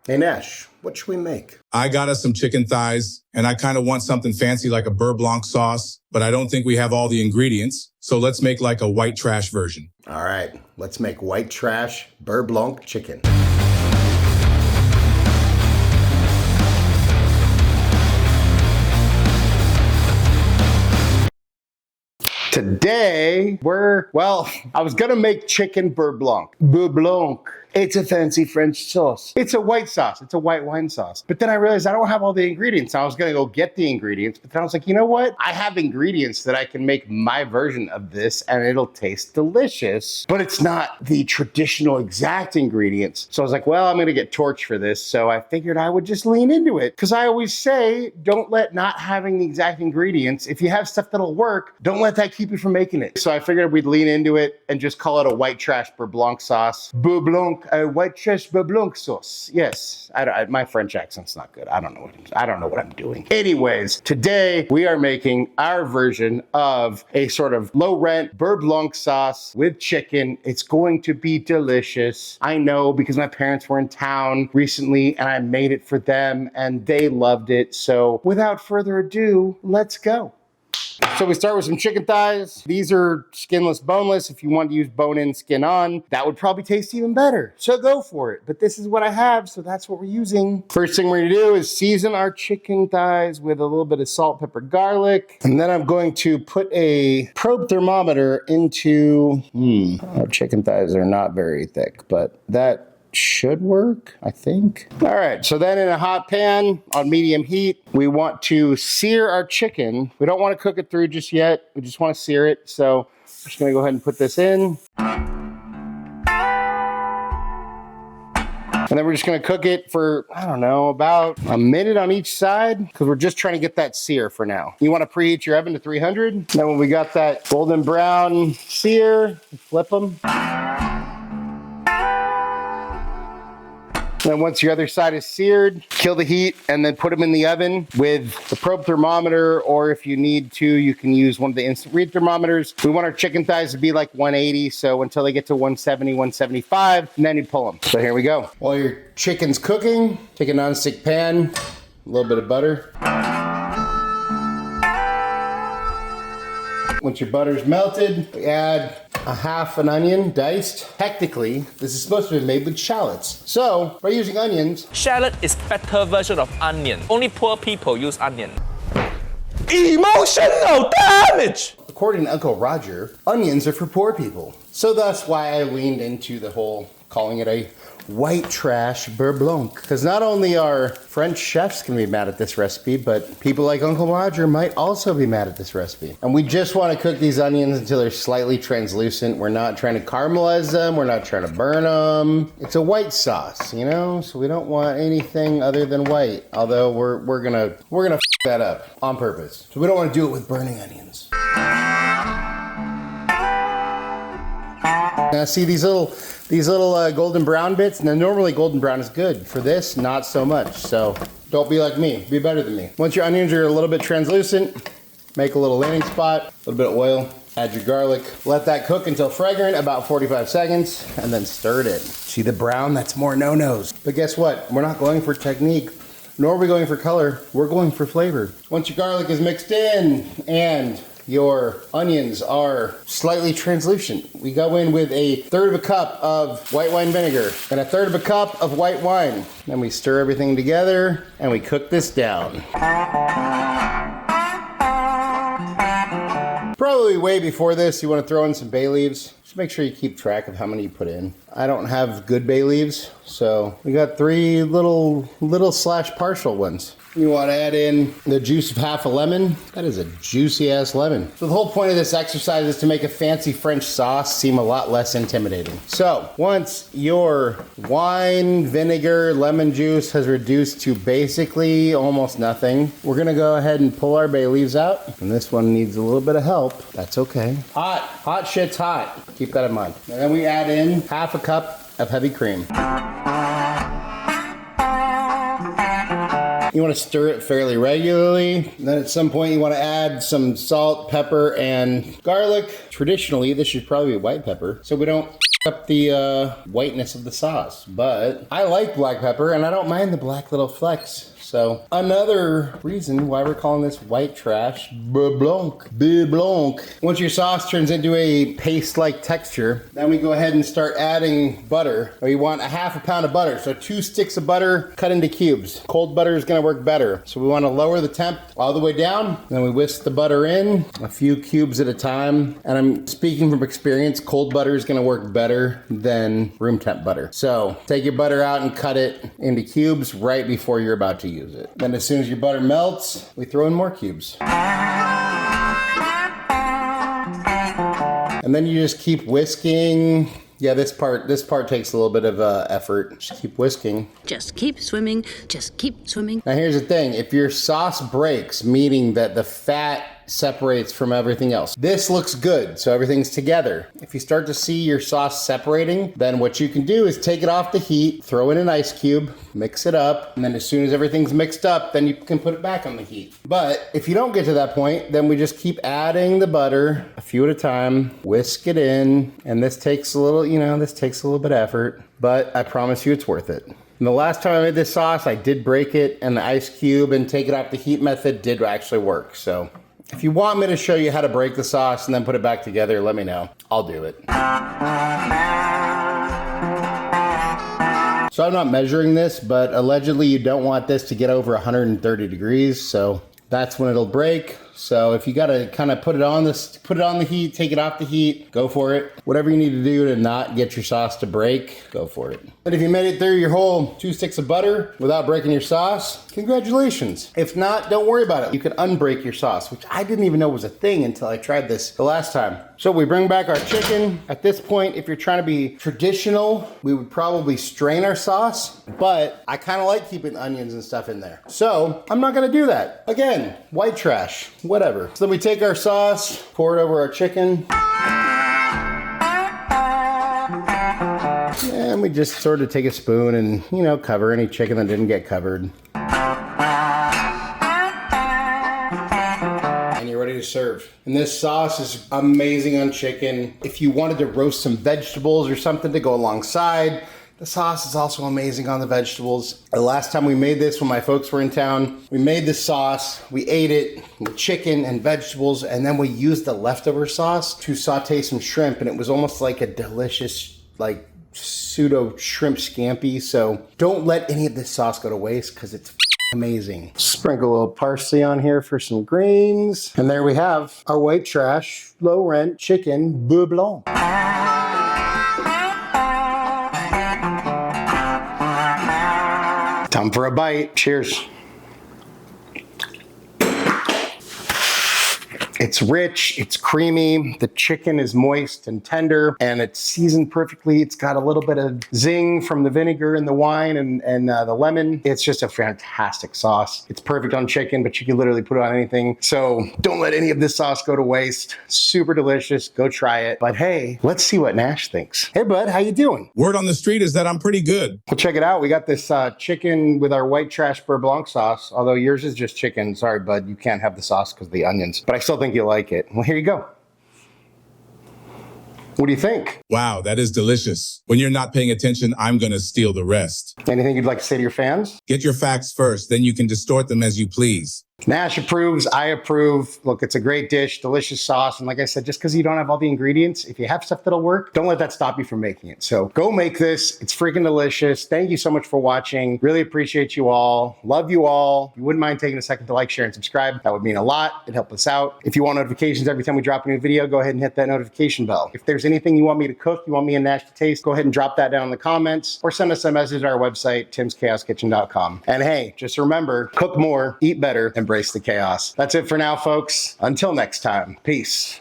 Hey Nash, what should we make? I got us some chicken thighs, and I kind of want something fancy like a Beurre Blanc sauce, but I don't think we have all the ingredients. So let's make like a white trash version. All right, let's make white trash Beurre Blanc chicken. Today, I was gonna make chicken beurre blanc. Beurre blanc. It's a fancy French sauce. It's a white sauce. It's a white wine sauce. But then I realized I don't have all the ingredients. I was gonna go get the ingredients, but then I was like, you know what? I have ingredients that I can make my version of this and it'll taste delicious, but it's not the traditional exact ingredients. So I was like, well, I'm gonna get torched for this. So I figured I would just lean into it. Because I always say, don't let not having the exact ingredients, if you have stuff that'll work, don't let that keep you from making it. So I figured we'd lean into it and just call it a white trash beurre blanc sauce. Beurre blanc, white trash beurre blanc sauce. Yes, my French accent's not good. I don't know what I'm doing. Anyways, today we are making our version of a sort of low rent beurre blanc sauce with chicken. It's going to be delicious. I know because my parents were in town recently and I made it for them and they loved it. So without further ado, let's go. So we start with some chicken thighs. These are skinless, boneless. If you want to use bone in, skin on, that would probably taste even better. So go for it. But this is what I have, so that's what we're using. First thing we're gonna do is season our chicken thighs with a little bit of salt, pepper, garlic. And then I'm going to put a probe thermometer into, our chicken thighs are not very thick, but that should work, I think. All right, so then in a hot pan on medium heat, we want to sear our chicken. We don't want to cook it through just yet. We just want to sear it. So I'm just gonna go ahead and put this in. And then we're just gonna cook it for, I don't know, about a minute on each side, because we're just trying to get that sear for now. You wanna preheat your oven to 300. Then when we got that golden brown sear, flip them. Then once your other side is seared, kill the heat and then put them in the oven with the probe thermometer, or if you need to, you can use one of the instant read thermometers. We want our chicken thighs to be like 180, so until they get to 170, 175, and then you pull them. So here we go. While your chicken's cooking, take a nonstick pan, a little bit of butter. Once your butter's melted, we add a half an onion, diced. Technically, this is supposed to be made with shallots. So, by using onions... Shallot is better version of onion. Only poor people use onion. Emotional damage! According to Uncle Roger, onions are for poor people. So that's why I leaned into the whole calling it a white trash beurre blanc. Because not only are French chefs gonna be mad at this recipe, but people like Uncle Roger might also be mad at this recipe. And we just wanna cook these onions until they're slightly translucent. We're not trying to caramelize them. We're not trying to burn them. It's a white sauce, you know? So we don't want anything other than white. Although we're gonna f that up on purpose. So we don't wanna do it with burning onions. Now see these little golden brown bits? Now normally golden brown is good. For this, not so much. So don't be like me, be better than me. Once your onions are a little bit translucent, make a little landing spot, a little bit of oil, add your garlic. Let that cook until fragrant, about 45 seconds, and then stir it in. See the brown? That's more no-nos. But guess what? We're not going for technique, nor are we going for color. We're going for flavor. Once your garlic is mixed in and your onions are slightly translucent, we go in with a third of a cup of white wine vinegar and a third of a cup of white wine. Then we stir everything together and we cook this down. Probably way before this, you want to throw in some bay leaves. Just make sure you keep track of how many you put in. I don't have good bay leaves, so we got 3 little / partial ones. You want to add in the juice of half a lemon. That is a juicy ass lemon. So the whole point of this exercise is to make a fancy French sauce seem a lot less intimidating. So once your wine, vinegar, lemon juice has reduced to basically almost nothing, we're gonna go ahead and pull our bay leaves out. And this one needs a little bit of help. That's okay. Hot shit's hot. Keep that in mind. And then we add in half a cup of heavy cream. You want to stir it fairly regularly. And then at some point you want to add some salt, pepper, and garlic. Traditionally, this should probably be white pepper, so we don't up the whiteness of the sauce, but I like black pepper and I don't mind the black little flecks. So another reason why we're calling this white trash Beurre Blanc. Beurre Blanc. Once your sauce turns into a paste-like texture, then we go ahead and start adding butter. We want a half a pound of butter. So 2 sticks of butter cut into cubes. Cold butter is gonna work better. So we wanna lower the temp all the way down. Then we whisk the butter in, a few cubes at a time. And I'm speaking from experience, cold butter is gonna work better than room temp butter. So take your butter out and cut it into cubes right before you're about to use it. Then as soon as your butter melts, we throw in more cubes. And then you just keep whisking. Yeah, this part takes a little bit of effort. Just keep whisking. Just keep swimming, just keep swimming. Now here's the thing, if your sauce breaks, meaning that the fat separates from everything else, this looks good, so everything's together. If you start to see your sauce separating, then what you can do is take it off the heat, throw in an ice cube, mix it up, and then as soon as everything's mixed up, then you can put it back on the heat. But if you don't get to that point, then we just keep adding the butter a few at a time, whisk it in, and this takes a little, this takes a little bit of effort, but I promise you it's worth it. And the last time I made this sauce, I did break it, and the ice cube and take it off the heat method did actually work. So if you want me to show you how to break the sauce and then put it back together, let me know. I'll do it. So I'm not measuring this, but allegedly you don't want this to get over 130 degrees. So that's when it'll break. So if you gotta kind of put it on the heat, take it off the heat, go for it. Whatever you need to do to not get your sauce to break, go for it. But if you made it through your whole 2 sticks of butter without breaking your sauce, congratulations. If not, don't worry about it. You can unbreak your sauce, which I didn't even know was a thing until I tried this the last time. So we bring back our chicken. At this point, if you're trying to be traditional, we would probably strain our sauce, but I kind of like keeping onions and stuff in there. So I'm not gonna do that. Again, white trash, whatever. So then we take our sauce, pour it over our chicken. And we just sort of take a spoon and, cover any chicken that didn't get covered. And you're ready to serve. And this sauce is amazing on chicken. If you wanted to roast some vegetables or something to go alongside, the sauce is also amazing on the vegetables. The last time we made this when my folks were in town, we made this sauce, we ate it with chicken and vegetables, and then we used the leftover sauce to saute some shrimp, and it was almost like a delicious, pseudo shrimp scampi. So don't let any of this sauce go to waste because it's amazing. Sprinkle a little parsley on here for some greens. And there we have our white trash, low rent chicken Beurre Blanc. Time for a bite. Cheers. It's rich, it's creamy, the chicken is moist and tender, and it's seasoned perfectly. It's got a little bit of zing from the vinegar and the wine and the lemon. It's just a fantastic sauce. It's perfect on chicken, but you can literally put it on anything. So don't let any of this sauce go to waste. Super delicious, go try it. But hey, let's see what Nash thinks. Hey bud, how you doing? Word on the street is that I'm pretty good. Well, check it out. We got this chicken with our white trash Beurre Blanc sauce, although yours is just chicken. Sorry bud, you can't have the sauce because of the onions, but I still think you'll like it. Well, here you go. What do you think? Wow, that is delicious. When you're not paying attention, I'm gonna steal the rest. Anything you'd like to say to your fans? Get your facts first, then you can distort them as you please. Nash approves, I approve. Look, it's a great dish, delicious sauce. And like I said, just because you don't have all the ingredients, if you have stuff that'll work, don't let that stop you from making it. So go make this. It's freaking delicious. Thank you so much for watching. Really appreciate you all. Love you all. If you wouldn't mind taking a second to like, share, and subscribe, that would mean a lot. It'd help us out. If you want notifications every time we drop a new video, go ahead and hit that notification bell. If there's anything you want me to cook, you want me and Nash to taste, go ahead and drop that down in the comments or send us a message at our website, timschaoskitchen.com. And hey, just remember, cook more, eat better, embrace the chaos. That's it for now, folks. Until next time, peace.